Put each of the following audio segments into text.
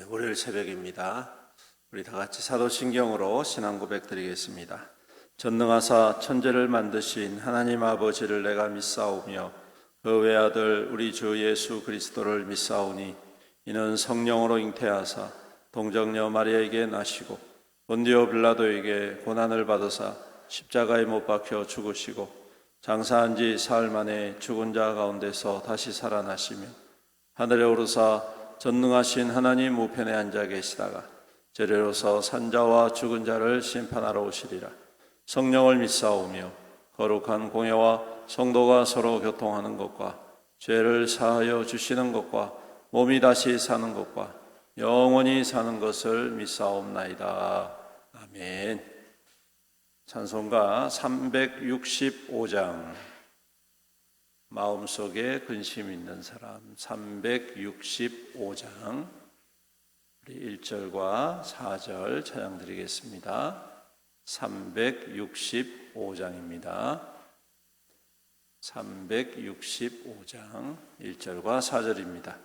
월요일 새벽입니다. 우리 다 같이 사도신경으로 신앙 고백 드리겠습니다. 전능하사 천지를 만드신 하나님 아버지를 내가 믿사오며 그 외아들 우리 주 예수 그리스도를 믿사오니 이는 성령으로 잉태하사 동정녀 마리아에게 나시고 본디오 빌라도에게 고난을 받으사 십자가에 못 박혀 죽으시고 장사한 지 사흘 만에 죽은 자 가운데서 다시 살아나시며 하늘에 오르사 전능하신 하나님 우편에 앉아 계시다가 재래로서 산자와 죽은 자를 심판하러 오시리라. 성령을 믿사오며 거룩한 공예와 성도가 서로 교통하는 것과 죄를 사하여 주시는 것과 몸이 다시 사는 것과 영원히 사는 것을 믿사옵나이다. 아멘. 찬송가 365장 마음속에 근심 있는 사람 365장 우리 1절과 4절 찬양 드리겠습니다. 365장입니다. 365장 1절과 4절입니다.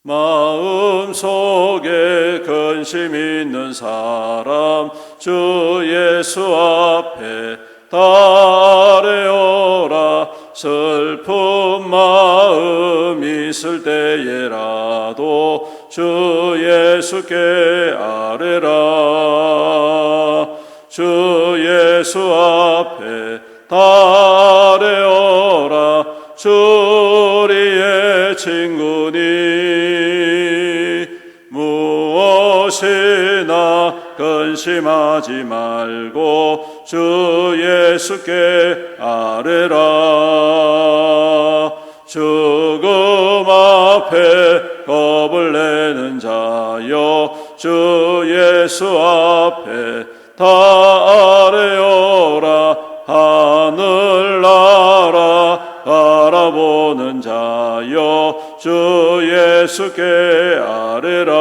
마음속에 근심 있는 사람 주 예수 앞에 달려오라. 슬픈 마음 있을 때에라도 주 예수께 아뢰라. 주 예수 앞에 달려오라. 주 우리의 친구니 무엇이나 근심하지 말고 주 예수께 아뢰라. 죽음 앞에 겁을 내는 자여 주 예수 앞에 다 아뢰어라. 하늘나라 바라보는 자여 주 예수께 아뢰라.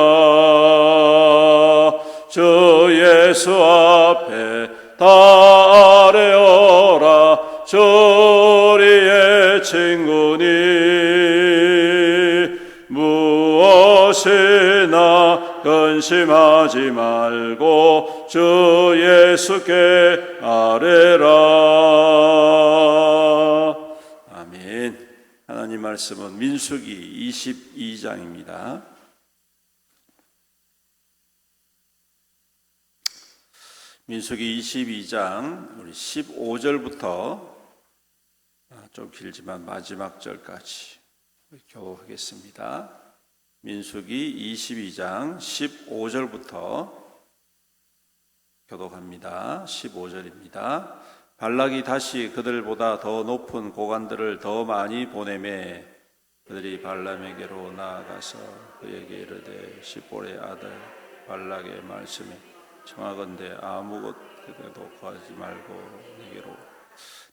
주 예수 앞에 다 아뢰어라. 주 우리의 친구니 무엇이나 근심하지 말고 주 예수께 아뢰라. 아멘. 하나님 말씀은 민수기 22장입니다. 민수기 22장 우리 15절부터 좀 길지만 마지막 절까지 교독하겠습니다. 민수기 22장 15절부터 교독합니다. 15절입니다. 발락이 다시 그들보다 더 높은 고관들을 더 많이 보내매 그들이 발람에게로 나아가서 그에게 이르되 십볼의 아들 발락의 말씀에 청하건대 아무것도 구하지 말고 내게로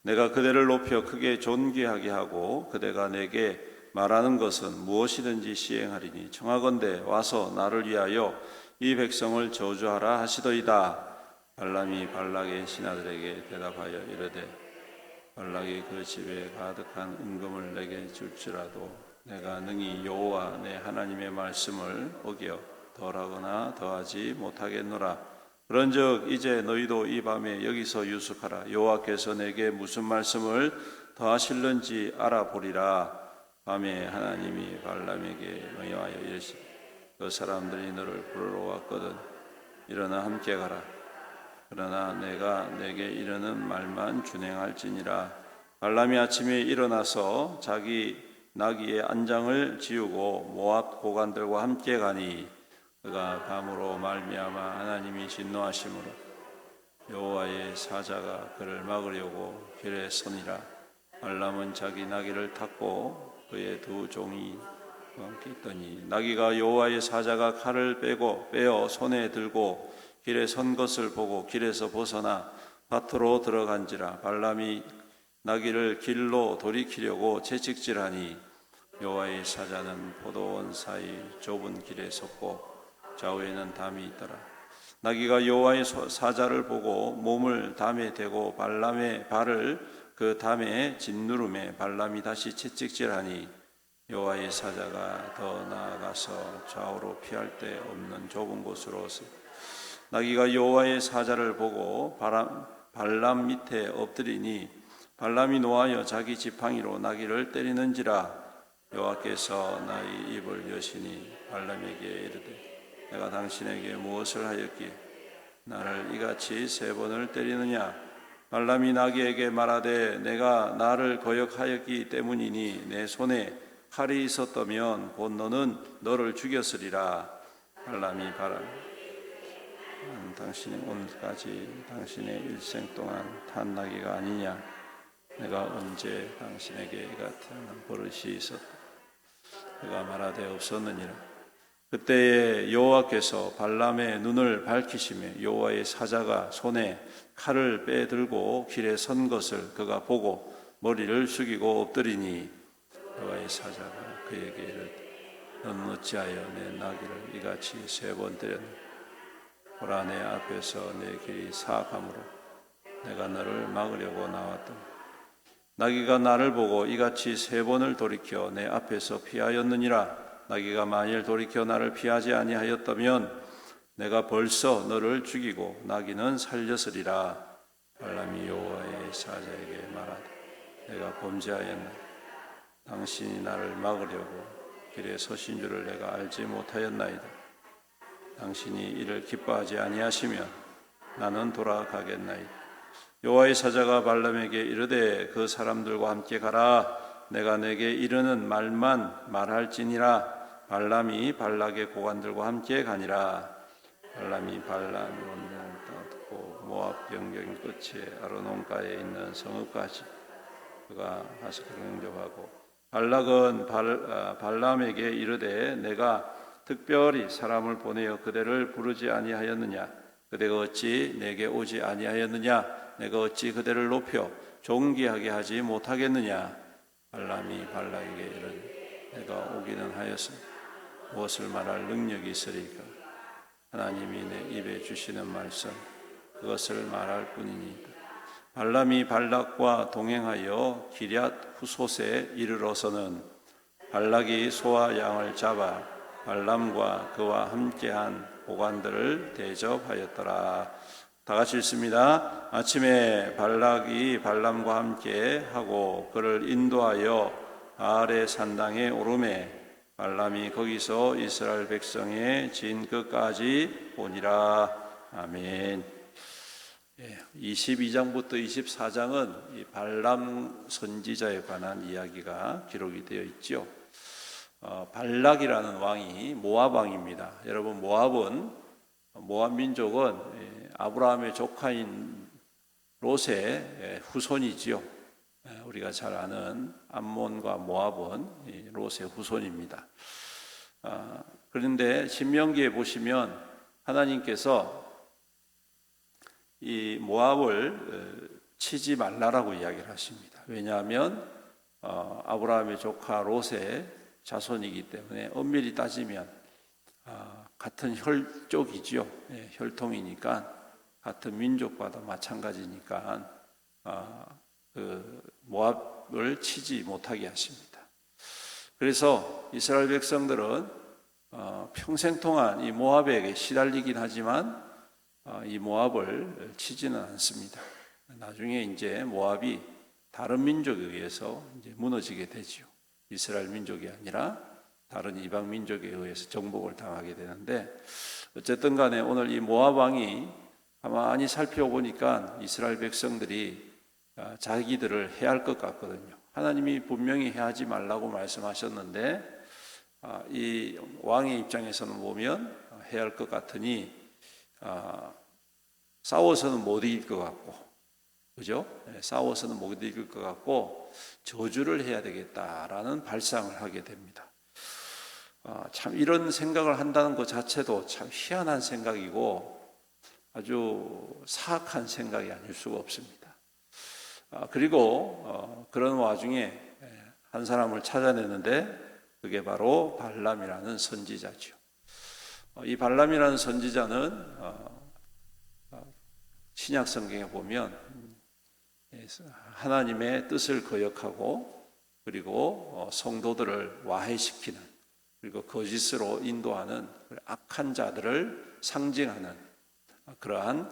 내가 그대를 높여 크게 존귀하게 하고 그대가 내게 말하는 것은 무엇이든지 시행하리니 청하건대 와서 나를 위하여 이 백성을 저주하라 하시더이다. 발람이 발락의 신하들에게 대답하여 이르되 발락이 그 집에 가득한 은금을 내게 줄지라도 내가 능히 여호와 내 하나님의 말씀을 어겨 덜하거나 더하지 못하겠노라. 그런즉 이제 너희도 이 밤에 여기서 유숙하라. 여호와께서 내게 무슨 말씀을 더하실는지 알아보리라. 밤에 하나님이 발람에게 명하여 이르시되 그 사람들이 너를 부르러 왔거든 일어나 함께 가라. 그러나 내가 내게 이르는 말만 준행할지니라. 발람이 아침에 일어나서 자기 나귀의 안장을 지우고 모압 고관들과 함께 가니 그가 감으로 말미암아 하나님이 진노하심으로 여호와의 사자가 그를 막으려고 길에 서니라. 발람은 자기 나귀를 탔고 그의 두 종이 함께 있더니 나귀가 여호와의 사자가 칼을 빼어 손에 들고 길에 선 것을 보고 길에서 벗어나 밭으로 들어간지라. 발람이 나귀를 길로 돌이키려고 채찍질하니 여호와의 사자는 포도원 사이 좁은 길에 섰고 좌우에는 담이 있더라. 나귀가 여호와의 사자를 보고 몸을 담에 대고 발람의 발을 그 담에 짓누름에 발람이 다시 채찍질하니 여호와의 사자가 더 나아가서 좌우로 피할 데 없는 좁은 곳으로 나귀가 여호와의 사자를 보고 발람 밑에 엎드리니 발람이 노하여 자기 지팡이로 나귀를 때리는지라. 여호와께서 나의 입을 여시니 발람에게 이르되 내가 당신에게 무엇을 하였기에 나를 이같이 3번을 때리느냐. 발람이 나귀에게 말하되 내가 나를 거역하였기 때문이니 내 손에 칼이 있었다면 곧 너는 너를 죽였으리라. 발람이 당신이 오늘까지 당신의 일생 동안 탄 나귀가 아니냐. 내가 언제 당신에게 이 같은 버릇이 있었다. 그가 말하되 없었느니라. 그때에 여호와께서 발람의 눈을 밝히시며 여호와의 사자가 손에 칼을 빼들고 길에 선 것을 그가 보고 머리를 숙이고 엎드리니 여호와의 사자가 그에게 이르되 넌 어찌하여 내 나귀를 이같이 3번 때렸느냐. 보라 내 앞에서 내 길이 사악함으로 내가 너를 막으려고 나왔다. 나귀가 나를 보고 이같이 3번을 돌이켜 내 앞에서 피하였느니라. 나귀가 만일 돌이켜 나를 피하지 아니하였다면 내가 벌써 너를 죽이고 나귀는 살렸으리라. 발람이 여호와의 사자에게 말하되 내가 범죄하였나. 당신이 나를 막으려고 길에 서신 줄을 내가 알지 못하였나이다. 당신이 이를 기뻐하지 아니하시면 나는 돌아가겠나이다. 여호와의 사자가 발람에게 이르되 그 사람들과 함께 가라. 내가 내게 이르는 말만 말할지니라. 발람이 발락의 고관들과 함께 가니라. 발람이 발람의 원령을 듣고 모압 변경 끝에 아르논가에 있는 성읍까지 그가 가서 경접하고 발락은 발람에게 이르되 내가 특별히 사람을 보내어 그대를 부르지 아니하였느냐. 그대가 어찌 내게 오지 아니하였느냐. 내가 어찌 그대를 높여 존귀하게 하지 못하겠느냐. 발람이 발락에게 이르되 내가 오기는 하였으나 무엇을 말할 능력이 있으리까. 하나님이 내 입에 주시는 말씀 그것을 말할 뿐이니이다. 발람이 발락과 동행하여 기럇 후솥에 이르러서는 발락이 소와 양을 잡아 발람과 그와 함께한 고관들을 대접하였더라. 다 같이 읽습니다. 아침에 발락이 발람과 함께 하고 그를 인도하여 바알의 산당에 오르매 발람이 거기서 이스라엘 백성의 진 끝까지 보니라. 아멘. 22장부터 24장은 이 발람 선지자에 관한 이야기가 기록이 되어 있죠. 발락이라는 왕이 모압 왕입니다. 여러분 모압 민족은 아브라함의 조카인 롯의 후손이지요. 우리가 잘 아는 암몬과 모압은 롯의 후손입니다. 그런데 신명기에 보시면 하나님께서 이 모압을 치지 말라라고 이야기를 하십니다. 왜냐하면 아브라함의 조카 롯의 자손이기 때문에 엄밀히 따지면 같은 혈족이지요. 혈통이니까 같은 민족과도 마찬가지니까 그 모압을 치지 못하게 하십니다. 그래서 이스라엘 백성들은 평생 동안 이 모압에게 시달리긴 하지만 이 모압을 치지는 않습니다. 나중에 이제 모압이 다른 민족에 의해서 이제 무너지게 되죠. 이스라엘 민족이 아니라 다른 이방 민족에 의해서 정복을 당하게 되는데 어쨌든 간에 오늘 이 모압 왕이 가만히 살펴보니까 이스라엘 백성들이 자기들을 해할 것 같거든요. 하나님이 분명히 해하지 말라고 말씀하셨는데 이 왕의 입장에서는 보면 해할 것 같으니 싸워서는 못 이길 것 같고, 그죠? 싸워서는 못 이길 것 같고 저주를 해야 되겠다라는 발상을 하게 됩니다. 참 이런 생각을 한다는 것 자체도 참 희한한 생각이고 아주 사악한 생각이 아닐 수가 없습니다. 그리고 그런 와중에 한 사람을 찾아내는데 그게 바로 발람이라는 선지자죠. 이 발람이라는 선지자는 신약 성경에 보면 하나님의 뜻을 거역하고 그리고 성도들을 와해시키는, 그리고 거짓으로 인도하는 악한 자들을 상징하는 그러한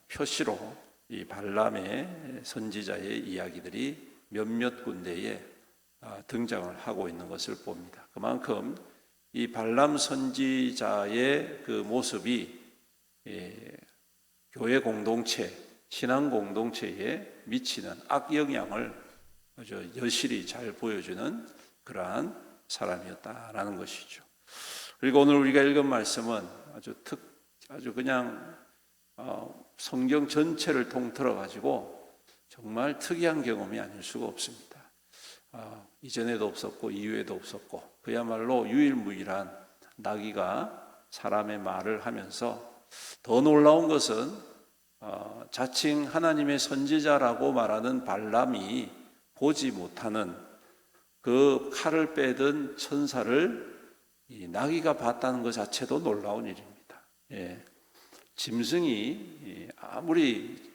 표시로 이 발람의 선지자의 이야기들이 몇몇 군데에 등장을 하고 있는 것을 봅니다. 그만큼 이 발람 선지자의 그 모습이 교회 공동체, 신앙 공동체에 미치는 악영향을 아주 여실히 잘 보여주는 그러한 사람이었다라는 것이죠. 그리고 오늘 우리가 읽은 말씀은 아주 그냥 성경 전체를 통틀어 가지고 정말 특이한 경험이 아닐 수가 없습니다. 이전에도 없었고 이후에도 없었고 그야말로 유일무이한 나귀가 사람의 말을 하면서, 더 놀라운 것은 자칭 하나님의 선지자라고 말하는 발람이 보지 못하는 그 칼을 빼든 천사를 이 나귀가 봤다는 것 자체도 놀라운 일입니다. 짐승이 아무리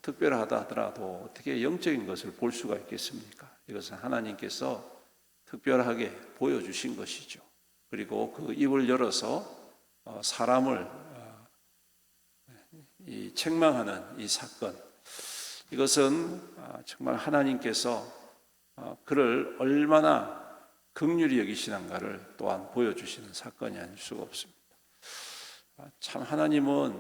특별하다 하더라도 어떻게 영적인 것을 볼 수가 있겠습니까? 이것은 하나님께서 특별하게 보여주신 것이죠. 그리고 그 입을 열어서 사람을 책망하는 이 사건, 이것은 정말 하나님께서 그를 얼마나 긍휼히 여기시는가를 또한 보여주시는 사건이 아닐 수가 없습니다. 참 하나님은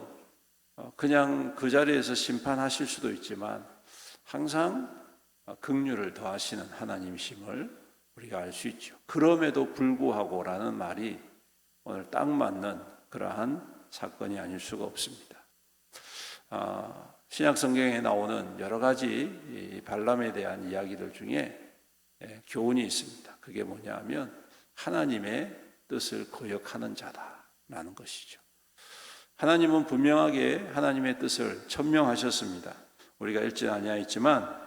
그냥 그 자리에서 심판하실 수도 있지만 항상 긍휼을 더하시는 하나님이심을 우리가 알 수 있죠. 그럼에도 불구하고라는 말이 오늘 딱 맞는 그러한 사건이 아닐 수가 없습니다. 신약 성경에 나오는 여러 가지 발람에 대한 이야기들 중에 교훈이 있습니다. 그게 뭐냐 하면 하나님의 뜻을 거역하는 자다라는 것이죠. 하나님은 분명하게 하나님의 뜻을 천명하셨습니다. 우리가 읽지 아니하였지만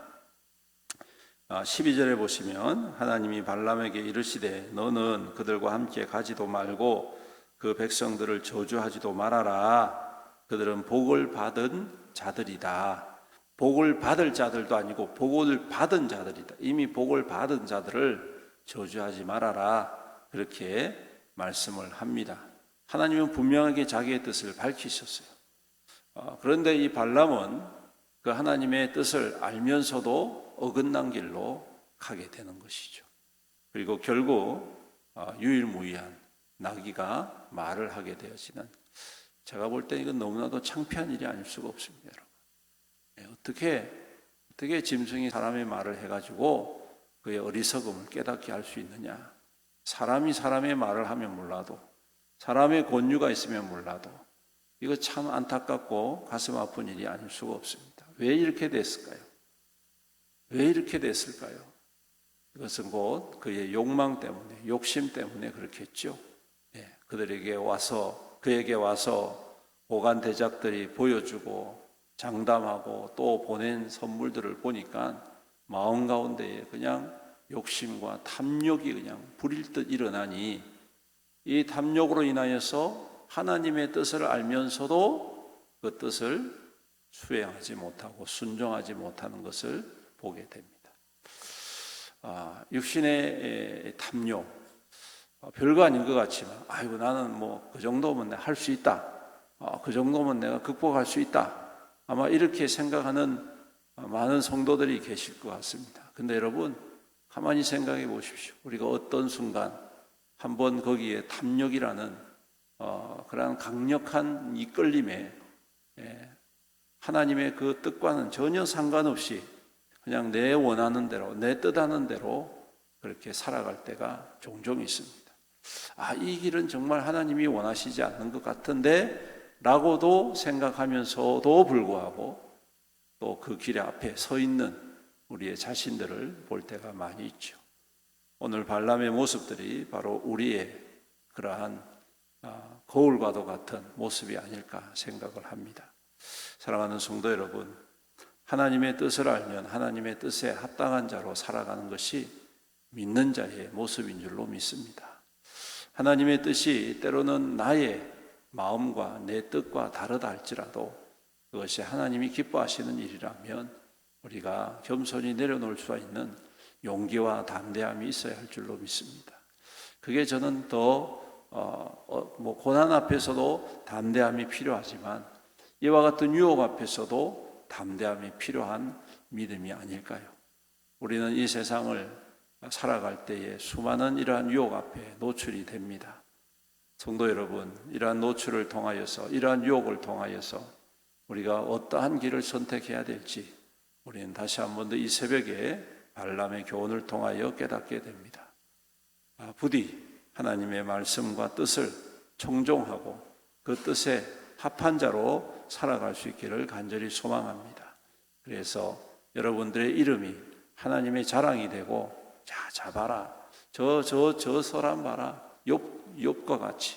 12절에 보시면 하나님이 발람에게 이르시되 너는 그들과 함께 가지도 말고 그 백성들을 저주하지도 말아라. 그들은 복을 받은 자들이다. 복을 받을 자들도 아니고 복을 받은 자들이다. 이미 복을 받은 자들을 저주하지 말아라. 그렇게 말씀을 합니다. 하나님은 분명하게 자기의 뜻을 밝히셨어요. 그런데 이 발람은 그 하나님의 뜻을 알면서도 어긋난 길로 가게 되는 것이죠. 그리고 결국 유일무이한 나귀가 말을 하게 되어지는, 제가 볼 때 이건 너무나도 창피한 일이 아닐 수가 없습니다, 여러분. 어떻게 짐승이 사람의 말을 해가지고 그의 어리석음을 깨닫게 할 수 있느냐? 사람이 사람의 말을 하면 몰라도, 사람의 권유가 있으면 몰라도 이거 참 안타깝고 가슴 아픈 일이 아닐 수가 없습니다. 왜 이렇게 됐을까요? 왜 이렇게 됐을까요? 이것은 곧 그의 욕망 때문에, 욕심 때문에 그렇겠죠. 그에게 와서 보관 대작들이 보여주고 장담하고 또 보낸 선물들을 보니까 마음 가운데에 그냥 욕심과 탐욕이 그냥 불일 듯 일어나니, 이 탐욕으로 인하여서 하나님의 뜻을 알면서도 그 뜻을 수행하지 못하고 순종하지 못하는 것을 보게 됩니다. 육신의 탐욕, 별거 아닌 것 같지만 아이고 나는 그 정도면 내가 할 수 있다, 그 정도면 내가 극복할 수 있다, 아마 이렇게 생각하는 많은 성도들이 계실 것 같습니다. 근데 여러분 가만히 생각해 보십시오. 우리가 어떤 순간 한번 거기에 탐욕이라는 그러한 강력한 이끌림에 하나님의 그 뜻과는 전혀 상관없이 그냥 내 원하는 대로, 내 뜻하는 대로 그렇게 살아갈 때가 종종 있습니다. 이 길은 정말 하나님이 원하시지 않는 것 같은데 라고도 생각하면서도 불구하고 또 그 길 앞에 서 있는 우리의 자신들을 볼 때가 많이 있죠. 오늘 발람의 모습들이 바로 우리의 그러한 거울과도 같은 모습이 아닐까 생각을 합니다. 사랑하는 성도 여러분, 하나님의 뜻을 알면 하나님의 뜻에 합당한 자로 살아가는 것이 믿는 자의 모습인 줄로 믿습니다. 하나님의 뜻이 때로는 나의 마음과 내 뜻과 다르다 할지라도 그것이 하나님이 기뻐하시는 일이라면 우리가 겸손히 내려놓을 수 있는 용기와 담대함이 있어야 할 줄로 믿습니다. 그게 저는 더 고난 앞에서도 담대함이 필요하지만 이와 같은 유혹 앞에서도 담대함이 필요한 믿음이 아닐까요? 우리는 이 세상을 살아갈 때에 수많은 이러한 유혹 앞에 노출이 됩니다. 성도 여러분, 이러한 노출을 통하여서, 이러한 유혹을 통하여서 우리가 어떠한 길을 선택해야 될지 우리는 다시 한 번 더 이 새벽에 발람의 교훈을 통하여 깨닫게 됩니다. 부디 하나님의 말씀과 뜻을 청종하고 그 뜻에 합한 자로 살아갈 수 있기를 간절히 소망합니다. 그래서 여러분들의 이름이 하나님의 자랑이 되고, 자 봐라, 저 사람 봐라, 욥과 같이,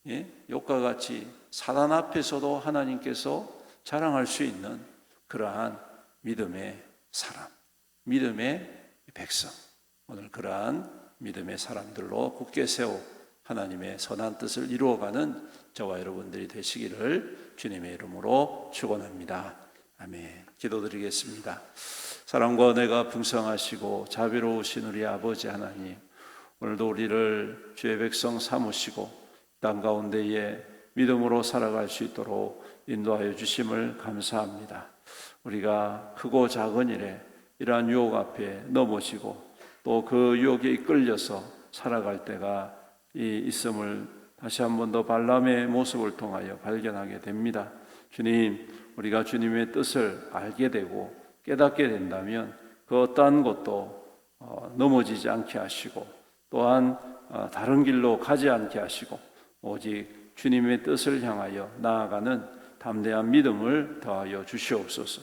욥과 같이 사단 앞에서도 하나님께서 자랑할 수 있는 그러한 믿음의 사람, 믿음의 백성, 오늘 그러한 믿음의 사람들로 굳게 세워 하나님의 선한 뜻을 이루어가는 저와 여러분들이 되시기를 주님의 이름으로 축원합니다. 아멘. 기도드리겠습니다. 사랑과 은혜가 풍성하시고 자비로우신 우리 아버지 하나님, 오늘도 우리를 주의 백성 삼으시고 땅 가운데에 믿음으로 살아갈 수 있도록 인도하여 주심을 감사합니다. 우리가 크고 작은 일에 이러한 유혹 앞에 넘어지고 또 그 유혹에 이끌려서 살아갈 때가 있음을 다시 한 번 더 발람의 모습을 통하여 발견하게 됩니다. 주님, 우리가 주님의 뜻을 알게 되고 깨닫게 된다면 그 어떠한 것도 넘어지지 않게 하시고 또한 다른 길로 가지 않게 하시고 오직 주님의 뜻을 향하여 나아가는 담대한 믿음을 더하여 주시옵소서.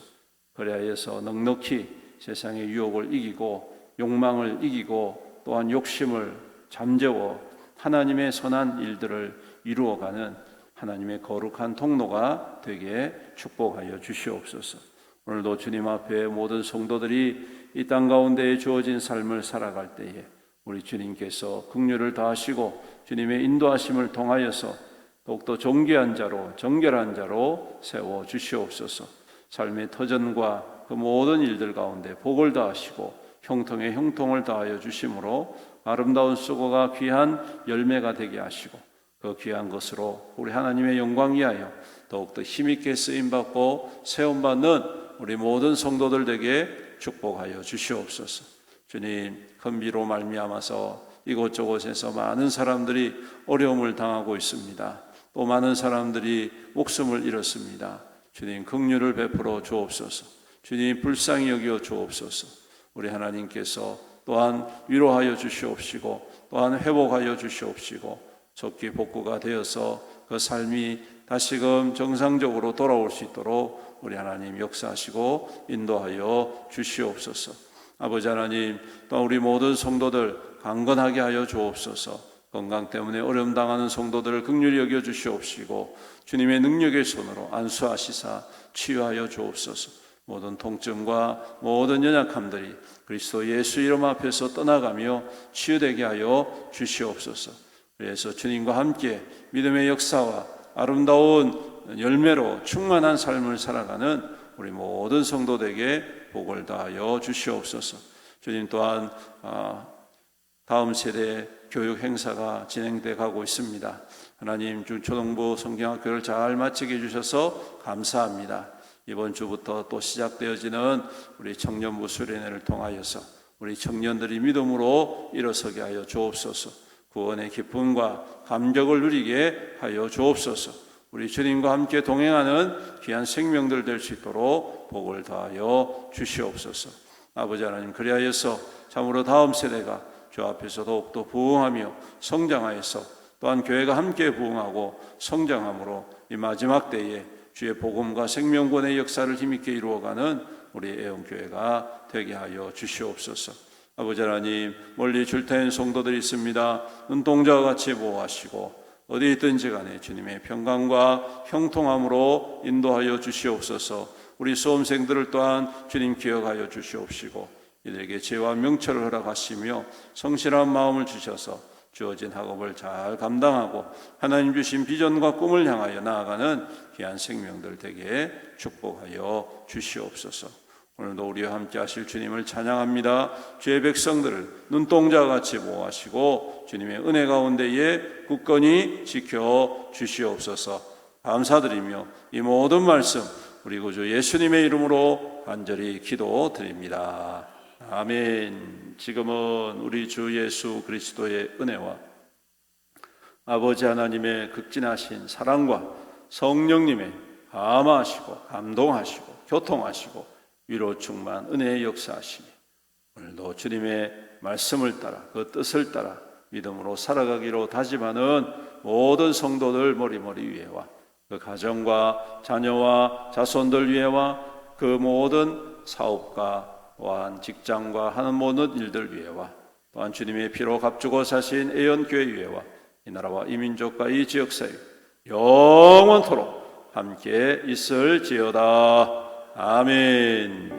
그리하여서 넉넉히 세상의 유혹을 이기고 욕망을 이기고 또한 욕심을 잠재워 하나님의 선한 일들을 이루어가는 하나님의 거룩한 통로가 되게 축복하여 주시옵소서. 오늘도 주님 앞에 모든 성도들이 이 땅 가운데에 주어진 삶을 살아갈 때에 우리 주님께서 긍휼을 다하시고 주님의 인도하심을 통하여서 더욱더 존귀한 자로 정결한 자로 세워 주시옵소서. 삶의 터전과 그 모든 일들 가운데 복을 다하시고 형통에 형통을 다하여 주심으로 아름다운 수고가 귀한 열매가 되게 하시고 그 귀한 것으로 우리 하나님의 영광 위하여 더욱더 힘있게 쓰임받고 세움받는 우리 모든 성도들 되게 축복하여 주시옵소서. 주님, 큰 비로 말미암아서 이곳저곳에서 많은 사람들이 어려움을 당하고 있습니다. 또 많은 사람들이 목숨을 잃었습니다. 주님, 긍휼을 베풀어 주옵소서. 주님, 불쌍히 여겨 주옵소서. 우리 하나님께서 또한 위로하여 주시옵시고 또한 회복하여 주시옵시고 속기 복구가 되어서 그 삶이 다시금 정상적으로 돌아올 수 있도록 우리 하나님 역사하시고 인도하여 주시옵소서. 아버지 하나님, 또 우리 모든 성도들 강건하게 하여 주옵소서. 건강 때문에 어려움 당하는 성도들을 긍휼히 여겨 주시옵시고 주님의 능력의 손으로 안수하시사 치유하여 주옵소서. 모든 통증과 모든 연약함들이 그리스도 예수 이름 앞에서 떠나가며 치유되게 하여 주시옵소서. 그래서 주님과 함께 믿음의 역사와 아름다운 열매로 충만한 삶을 살아가는 우리 모든 성도들에게 복을 다하여 주시옵소서. 주님 또한 다음 세대 교육 행사가 진행돼 가고 있습니다. 하나님, 중초등부 성경학교를 잘 마치게 해주셔서 감사합니다. 이번 주부터 또 시작되어지는 우리 청년부 수련회를 통하여서 우리 청년들이 믿음으로 일어서게 하여 주옵소서. 구원의 기쁨과 감격을 누리게 하여 주옵소서. 우리 주님과 함께 동행하는 귀한 생명들 될 수 있도록 복을 다하여 주시옵소서. 아버지 하나님, 그리하여서 참으로 다음 세대가 주 앞에서 더욱더 부흥하며 성장하여서 또한 교회가 함께 부흥하고 성장함으로 이 마지막 때에 주의 복음과 생명권의 역사를 힘있게 이루어가는 우리 애원교회가 되게 하여 주시옵소서. 아버지 하나님, 멀리 출퇴한 성도들이 있습니다. 눈동자와 같이 보호하시고 어디 있든지 간에 주님의 평강과 형통함으로 인도하여 주시옵소서. 우리 수험생들을 또한 주님 기억하여 주시옵시고 이들에게 죄와 명철을 허락하시며 성실한 마음을 주셔서 주어진 학업을 잘 감당하고 하나님 주신 비전과 꿈을 향하여 나아가는 귀한 생명들 되게 축복하여 주시옵소서. 오늘도 우리와 함께 하실 주님을 찬양합니다. 주의 백성들을 눈동자같이 보호하시고 주님의 은혜 가운데에 굳건히 지켜 주시옵소서. 감사드리며 이 모든 말씀 우리 구주 예수님의 이름으로 간절히 기도드립니다. 아멘. 지금은 우리 주 예수 그리스도의 은혜와 아버지 하나님의 극진하신 사랑과 성령님의 감화하시고 감동하시고 교통하시고 위로 충만 은혜의 역사하시니 오늘도 주님의 말씀을 따라 그 뜻을 따라 믿음으로 살아가기로 다짐하는 모든 성도들 머리머리 위에와 그 가정과 자녀와 자손들 위에와 그 모든 사업과 또한 직장과 하는 모든 일들 위에와 또한 주님의 피로 값주고 사신 애연교회 위에와 이 나라와 이 민족과 이 지역사회 영원토록 함께 있을지어다. 아멘.